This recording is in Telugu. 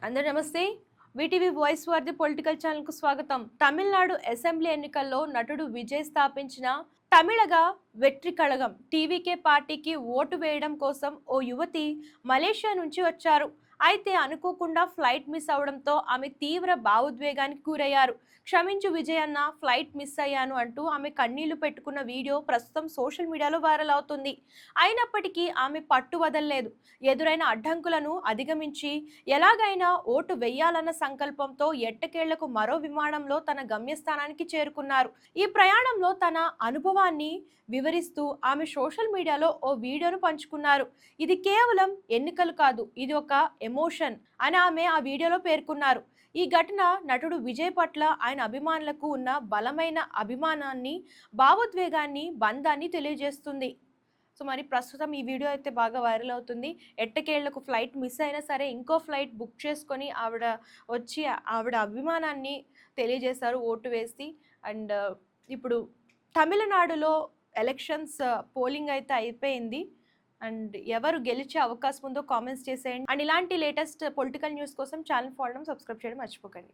అందరూ నమస్తే. VTV voice war the political ఛానల్‌కు స్వాగతం. తమిళనాడు అసెంబ్లీ ఎన్నికల్లో నటుడు విజయ్ స్థాపించిన తమిళగ వెట్రి కళగం టీవీకే పార్టీకి ఓటు వేయడం కోసం ఓ యువతి మలేషియా నుంచి వచ్చారు. అయితే అనుకోకుండా ఫ్లైట్ మిస్ అవడంతో ఆమె తీవ్ర భావోద్వేగానికి గురయ్యారు. క్షమించు విజయ్ అన్న, ఫ్లైట్ మిస్ అయ్యాను అంటూ ఆమె కన్నీళ్లు పెట్టుకున్న వీడియో ప్రస్తుతం సోషల్ మీడియాలో వైరల్ అవుతుంది. అయినప్పటికీ ఆమె పట్టు వదలలేదు. ఎదురైన అడ్డంకులను అధిగమించి ఎలాగైనా ఓటు వెయ్యాలన్న సంకల్పంతో ఎట్టకేళ్లకు మరో విమానంలో తన గమ్యస్థానానికి చేరుకున్నారు. ఈ ప్రయాణంలో తన అనుభవాన్ని వివరిస్తూ ఆమె సోషల్ మీడియాలో ఓ వీడియోను పంచుకున్నారు. ఇది కేవలం ఎన్నికలు కాదు, ఇది ఒక ఎమోషన్ అని ఆమె ఆ వీడియోలో పేర్కొన్నారు. ఈ ఘటన నటుడు విజయ్ పట్ల ఆయన అభిమానులకు ఉన్న బలమైన అభిమానాన్ని, భావోద్వేగాన్ని, బంధాన్ని తెలియజేస్తుంది. సో మరి ప్రస్తుతం ఈ వీడియో అయితే బాగా వైరల్ అవుతుంది. ఎట్టకేళ్లకు ఫ్లైట్ మిస్ అయినా సరే ఇంకో ఫ్లైట్ బుక్ చేసుకొని ఆవిడ వచ్చి ఆవిడ అభిమానాన్ని తెలియజేశారు ఓటు వేసి. అండ్ ఇప్పుడు తమిళనాడులో ఎలక్షన్స్ పోలింగ్ అయితే అయిపోయింది. అండ్ ఎవరు గెలిచే అవకాశం ఉందో కామెంట్స్ చేసేయండి. అండ్ ఇలాంటి లేటెస్ట్ పొలిటికల్ న్యూస్ కోసం ఛానల్ ఫాలో సబ్స్క్రైబ్ చేయడం మర్చిపోకండి.